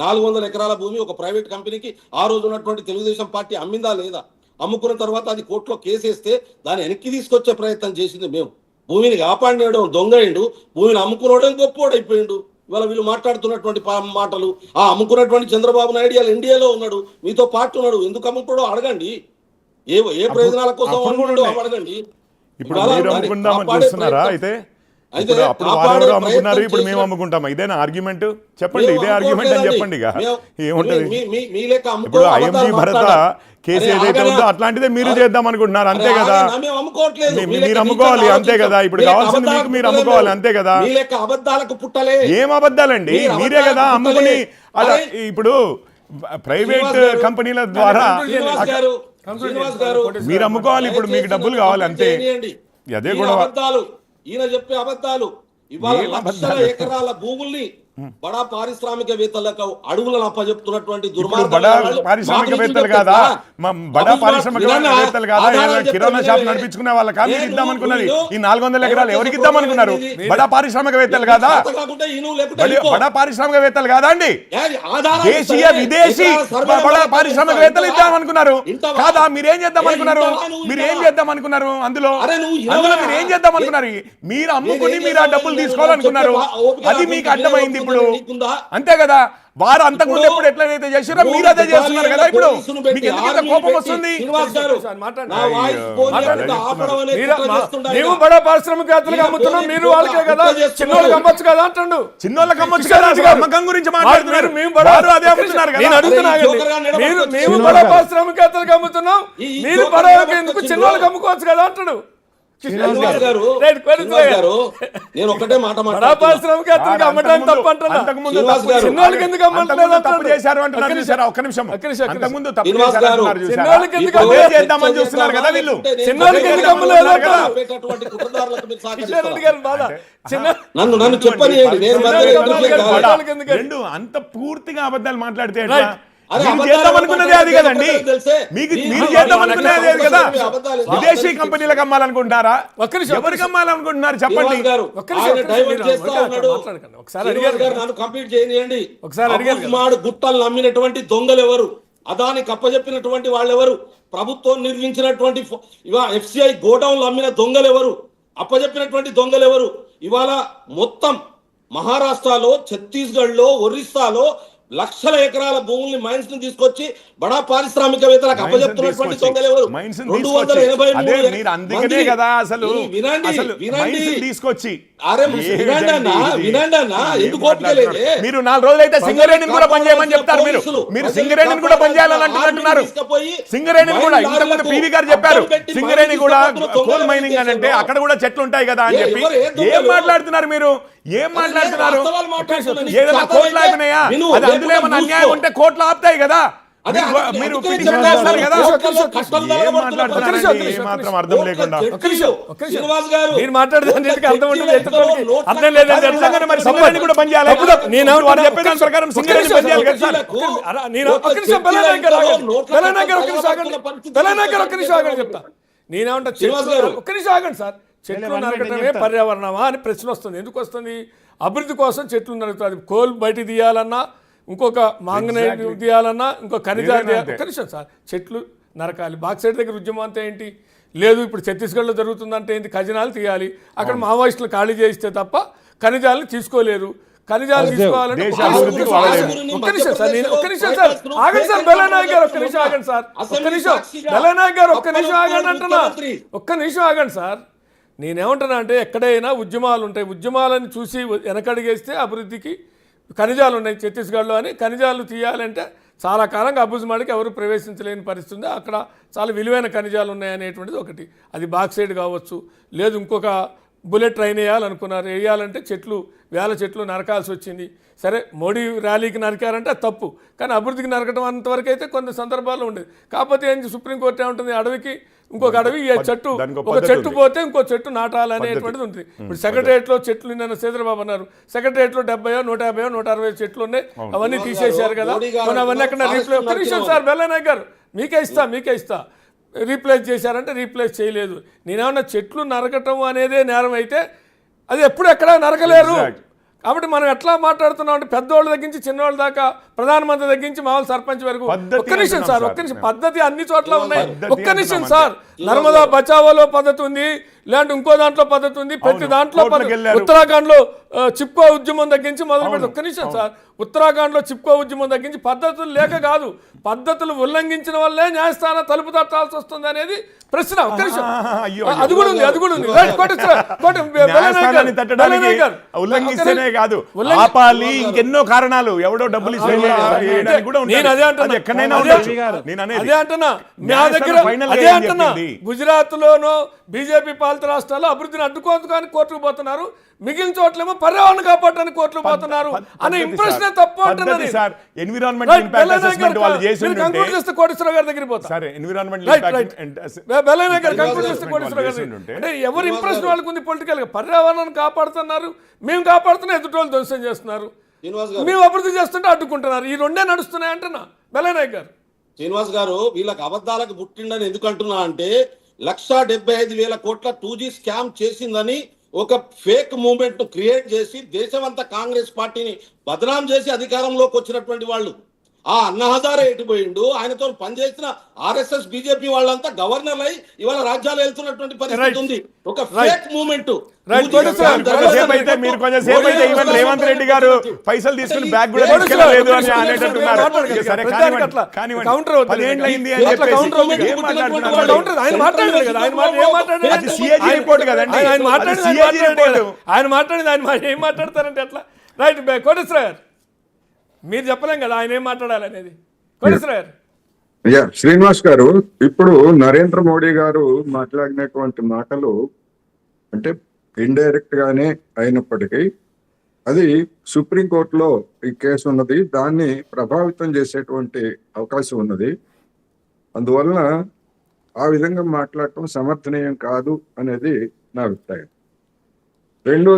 400 ఎకరాల భూమి ఒక ప్రైవేట్ కంపెనీకి ఆ రోజు ఉన్నటువంటి తెలుగుదేశం పార్టీ అమ్మిందా లేదా? అమ్ముకున్న తర్వాత అది కోర్టులో కేసేస్తే దాన్ని వెనక్కి తీసుకొచ్చే ప్రయత్నం చేసింది మేము. భూమిని కాపాడినడం దొంగయిండు, భూమిని అమ్ముకునడం గొప్పోడైపోయిండు. ఇవాళ వీళ్ళు మాట్లాడుతున్నటువంటి మాటలు, ఆ అమ్ముకున్నటువంటి చంద్రబాబు నాయుడు ఇవాళ ఎన్డీఏలో ఉన్నాడు, మీతో పాటు ఉన్నాడు. ఎందుకు అమ్ముకోవడం అడగండి, ఏ ప్రయోజనాల కోసం అడగండి. ఇప్పుడు మీరు అమ్ముకుందామని చూస్తున్నారా? అయితే అప్పుడు వారెవరు అమ్ముకున్నారు, ఇప్పుడు మేము అమ్ముకుంటామా? ఇదేనా ఆర్గ్యుమెంట్? చెప్పండి, ఇదే ఆర్గ్యుమెంట్ అని చెప్పండి. ఇక ఏముంటది? ఇప్పుడు ఐఎంజీ భరత కేసు ఏదైతే ఉందో అట్లాంటిదే మీరు చేద్దాం అనుకుంటున్నారు, అంతే కదా? మీరు అమ్ముకోవాలి, అంతే కదా? ఇప్పుడు కావాల్సింది మీకు, మీరు అమ్ముకోవాలి, అంతే కదా? ఏం అబద్ధాలండి? మీరే కదా అమ్ముకుని ఇప్పుడు ప్రైవేట్ కంపెనీల ద్వారా మీరు అమ్ముకోవాలి, ఇప్పుడు మీకు డబ్బులు కావాలి, అంతే. అదే కూడా ఈయన చెప్పే అబద్ధాలు. ఇవాళ లక్షల ఎకరాల భూముల్ని బడా పారిశ్రామికవేత్తలకు అడుగులను అప్పచెప్తున్నటువంటి పారిశ్రామికవేత్తలు కాదా? బడా పారిశ్రామికవేత్తలు కాదా? కిరాణా షాప్ నడిపించుకునే వాళ్ళ మీరు ఇద్దాం అనుకున్నది ఈ 400 ఎకరాలు ఎవరికి ఇద్దాం అనుకున్నారు? బడా పారిశ్రామికవేత్తలు కాదా? బడా పారిశ్రామికవేత్తలు కాదా అండి? దేశీయ విదేశీ బడా పారిశ్రామికవేత్తలు ఇద్దాం అనుకున్నారు కాదా? మీరేం చేద్దాం అనుకున్నారు? మీరు ఏం చేద్దాం అనుకున్నారు? అందులో మీరు ఏం చేద్దాం అనుకున్నారు? మీరు అమ్ముకుని మీరు ఆ డబ్బులు తీసుకోవాలనుకున్నారు, అది మీకు అడ్డమైంది ఇప్పుడు, అంతే కదా? వారు అంతకుముందు ఎప్పుడు ఎట్లయితే చేసారో మీరు అదే చేస్తున్నారు కదా. ఇప్పుడు మీకు ఎందుకంత కోపం వస్తుంది? మేము బడా పారిశ్రామికవేత్తలకు అమ్ముతున్నాం, మీరు వాళ్ళకే కదా, చిన్నోళ్ళకి అమ్మొచ్చు కదా అంటుండు. చిన్నోళ్ళకి అమ్మొచ్చు కదా, అమ్మకం గురించి మాట్లాడుతున్నారు. మేము బడా పారిశ్రామికవేత్తలకు అమ్ముతున్నాం, మీరు బడా ఎందుకు చిన్నోళ్ళకి అమ్ముకోవచ్చు కదా అంటాడు. నేను ఒకటే మాట నన్ను చెప్పని అంత పూర్తిగా అబద్ధాలు మాట్లాడితే చేద్దామనుకున్నదే అది కదండి. మీకు మీరు చేద్దామనుకున్నది అది కదా. విదేశీ కంపెనీలకు అమ్మాలనుకుంటారా? ఎవరికి అమ్మాలనుకుంటున్నారు చెప్పండి. గుట్టలు నమ్మినటువంటి దొంగలు ఎవరు? అదానికి అప్పచెప్పినటువంటి వాళ్ళెవరు? ప్రభుత్వం నిర్మించినటువంటి FCI గోడౌన్లు అమ్మిన దొంగలు ఎవరు? అప్పచెప్పినటువంటి దొంగలు ఎవరు? ఇవాళ మొత్తం మహారాష్ట్రలో, ఛత్తీస్గఢ్లో, ఒరిస్సాలో లక్షల ఎకరాల భూముల్ని మైన్స్ ని తీసుకొచ్చి బడా పారిశ్రామికవేత్తలకు అప్పచెప్తున్నటువంటి దొంగలు ఎవరు? 283 కదా అసలు తీసుకొచ్చి మీరు 4 రోజులు అయితే సింగరేణిని కూడా పనిచేయమని చెప్తారు. మీరు సింగరేణిని కూడా పనిచేయాలని అంటున్నారు. సింగరేణిని కూడా ఇంతకుముందు పివి గారు చెప్పారు, సింగరేణి కూడా కోల్ మైనింగ్ అని అంటే అక్కడ కూడా చెట్లు ఉంటాయి కదా అని చెప్పి. ఏం మాట్లాడుతున్నారు మీరు? ఏం మాట్లాడుతున్నారు? ఏదైనా కోట్లు ఆపినాయా? అది అందులో ఏమైనా అన్యాయం ఉంటే కోట్లు ఆపుతాయి కదా. మీరు పిటిషన్ చేస్తారు కదా. ఏం మాట్లాడుతున్నారు? ఏమాత్రం అర్థం లేకుండా మీరు మాట్లాడేదానికి అర్థం ఉంటుంది, అర్థం లేదంటే మరి సింగరేణి కూడా పనిచేయాలి. నేను వారు చెప్పేదాని ప్రకారం సింగరేణి పనిచేయాలి కదా. చెప్తా నేనేమంటా, ఒక్క నిమిషం ఆగండి సార్. చెట్లు నరకటమే పర్యావరణమా అని ప్రశ్న వస్తుంది. ఎందుకు వస్తుంది? అభివృద్ధి కోసం చెట్లు నరుకుతుంది. కోల్ బయట తీయాలన్నా, ఇంకొక మాంగనైట్ తీయాలన్నా, ఇంకొక ఖనిజాలు తీయాలి. ఒక్క నిమిషం సార్, చెట్లు నరకాలి. బాక్సైడ్ దగ్గర ఉద్యమం అంతా ఏంటి? లేదు ఇప్పుడు ఛత్తీస్గఢ్లో జరుగుతుందంటే ఏంటి? ఖజనాలు తీయాలి. అక్కడ మావోయిస్టులు ఖాళీ చేయిస్తే తప్ప ఖనిజాలను తీసుకోలేరు. ఖనిజాలు తీసుకోవాలంటే ఒక్క నిమిషం సార్, నేను ఒక్క నిమిషం సార్ ఆగండి సార్. బెల్లనాయక్ గారు ఒక్క నిమిషం ఆగండి సార్. ఒక్క నిమిషం బెల్లనాయక్ గారు ఒక్క నిమిషం ఆగండి అంటున్నా. ఒక్క నిమిషం ఆగండి సార్. నేనేమంటున్నా అంటే, ఎక్కడైనా ఉద్యమాలు ఉంటాయి, ఉద్యమాలను చూసి వెనకడిగేస్తే అభివృద్ధికి ఖనిజాలు ఉన్నాయి ఛత్తీస్గఢ్లో అని. ఖనిజాలు తీయాలంటే చాలా కాలంగా అబుజ్మాడికి ఎవరు ప్రవేశించలేని పరిస్థితి. అక్కడ చాలా విలువైన ఖనిజాలు ఉన్నాయనేటువంటిది ఒకటి. అది బాక్సైడ్ కావచ్చు, లేదు ఇంకొక బుల్లెట్ ట్రైన్ వేయాలనుకున్నారు, వేయాలంటే వేల చెట్లు నరకాల్సి వచ్చింది. సరే, మోడీ ర్యాలీకి నరికారంటే అది తప్పు, కానీ అభివృద్ధికి నరకడం అంతవరకు అయితే కొన్ని సందర్భాల్లో ఉండేది. కాకపోతే ఏంటి, సుప్రీంకోర్టు ఏముంటుంది, అడవికి ఇంకొక అడవి చెట్టు, ఒక చెట్టు పోతే ఇంకో చెట్టు నాటాలనేటువంటిది ఉంటుంది. ఇప్పుడు సెక్రటరియట్లో చెట్లు నిన్న శ్రీధరబాబు అన్నారు, సెక్రటరియట్లో 70, 150, 160 చెట్లు ఉన్నాయి, అవన్నీ తీసేశారు కదా. అవన్నీ అక్కడ రీప్లేస్. ఒక్క నిమిషం సార్, బెల్లనాయక్ గారు మీకే ఇస్తా. రీప్లేస్ చేశారంటే రీప్లేస్ చేయలేదు. నేనేమన్నా చెట్లు నరకటం అనేదే నేరం అయితే అది ఎప్పుడు ఎక్కడ నరకలేరు. కాబట్టి మనం ఎట్లా మాట్లాడుతున్నాం అంటే పెద్దోళ్ళ దగ్గర నుంచి చిన్నోళ్ళ దాకా ప్రధానమంత్రి దగ్గర నుంచి మామూలు సర్పంచ్ వరకు పద్ధతి ఒక్క నిమిషం అంటున్నాం సార్, సార్. ఒక్క నిమిషం, పద్ధతి అన్ని చోట్ల ఉన్నాయి. పద్ధతి ఒక్క నిమిషం అంటున్నాం సార్, నర్మదా బచావోలో పద్ధతి ఉంది, లేదంటే ఇంకో దాంట్లో పద్ధతి ఉంది, ప్రతి అవును, దాంట్లో కోర్టులకు వెళ్ళారు. ఉత్తరాఖండ్ లో చిప్కో ఉద్యమం దగ్గర నుంచి మొదలు పెడితే ఒక్క నిమిషం సార్, ఉత్తరాఖండ్ లో చిప్కో ఉద్యమం దగ్గర నుంచి పద్ధతులు లేక కాదు, పద్ధతులు ఉల్లంఘించిన వల్లే న్యాయస్థానం తలుపు తట్టాల్సి వస్తుంది అనేది ప్రశ్న. ఒక్క నిమిషం, అయ్యో, అది కూడా ఉంది, అది కూడా ఉంది. రైట్, న్యాయస్థానాన్ని తట్టడానికి ఉల్లంఘిస్తేనే కాదు, ఆపాలి, ఇంకెన్నో కారణాలు, ఎవడో డబ్బులు ఇస్తే కూడా ఉంటాయి. నేను అదే అంటున్నా, అది ఎక్కడైనా అదే ఉండొచ్చు. నేను అనేది అదే అంటున్నా, మా న్యాయస్థానం దగ్గర final గా అదే ఏం అంటున్నా, చెప్పింది? గుజరాత్ లోనో బీజేపీ పాలిత రాష్ట్రాల్లో అభివృద్ధిని అడ్డుకోదు కానీ కోర్టుకు పోతున్నారు, మిగిలిన చోట్లేమో పర్యావరణ కాపాడడానికి కోర్టుకు పోతున్నారు అనే ఇంప్రెషన్ తప్పు అంటున్నారు. సార్, ఎన్విరాన్మెంటల్ ఇంపాక్ట్ అసెస్మెంట్ వాళ్ళు చేసి ఉంటే కోటేశ్వర గారి దగ్గరికి పోతారు. సరే, ఎన్విరాన్మెంటల్ రైట్, ఇంపాక్ట్ బెల్లయ్య గారు కంక్లూడ్ చేస్తే కోటేశ్వర గారు అంటే ఎవరు ఇంప్రెషన్ వాళ్ళకు ఉంది పొలిటికల్ గా, పర్యావరణాన్ని కాపాడుతున్నారు, మేము కాపాడుతున్నా, ఎదుటోళ్ళు ధ్వంసం చేస్తున్నారు, శ్రీనివాస్ గారు, మేము అభివృద్ధి చేస్తుంటే అడ్డుకుంటున్నారు, ఈ రెండే నడుస్తున్నాయి అంటున్నా. బెల్లయ్య గారు, శ్రీనివాస్ గారు, వీళ్ళకి అబద్ధాలకు పుట్టిండని ఎందుకు అంటున్నా అంటే 1,75,000 కోట్ల 2G స్కామ్ చేసిందని ఒక ఫేక్ మూవ్మెంట్ ను క్రియేట్ చేసి దేశమంతా కాంగ్రెస్ పార్టీని బదనాం చేసి అధికారంలోకి వచ్చినటువంటి వాళ్ళు. ఆ అన్నా హజారే ఎటుపోయిండు, ఆయనతో పనిచేసిన ఆర్ఎస్ఎస్ బీజేపీ వాళ్ళంతా గవర్నర్ అయి ఇవాళ రాజ్యాలు వెళ్తున్నటువంటి పరిస్థితి ఉంది. ఒక ఫేక్ మూవ్మెంట్. మీరు కొంచెం సేపు అయితే ఈవెన్ రేవంత్ రెడ్డి గారు పైసలు తీసుకుని బ్యాగ్ కూడా తీసుకెళ్ళలేదు అని అనేటట్టున్నారు. సరే, కానివ్వండి. 10 ఏళ్ళు అయింది అని చెప్పేసి ఏం మాట్లాడుతున్నారు? అది CAG రిపోర్ట్ కదండి, ఆయన అది CAG రిపోర్ట్. ఆయన ఏం మాట్లాడతారంటే ఎట్లా? రైట్, కోటేశ్వర గారు, మీరు చెప్పలేం కదా ఆయన ఏం మాట్లాడాలనేది. కోటేశ్వర గారు, శ్రీనివాస్ గారు, ఇప్పుడు నరేంద్ర మోడీ గారు మాట్లాడినటువంటి మాటలు అంటే ఇండైరెక్ట్ గానే అయినప్పటికీ అది సుప్రీంకోర్టులో ఈ కేసు ఉన్నది, దాన్ని ప్రభావితం చేసేటువంటి అవకాశం ఉన్నది. అందువలన ఆ విధంగా మాట్లాడటం సమర్థనీయం కాదు అనేది నా అభిప్రాయం. రెండోది,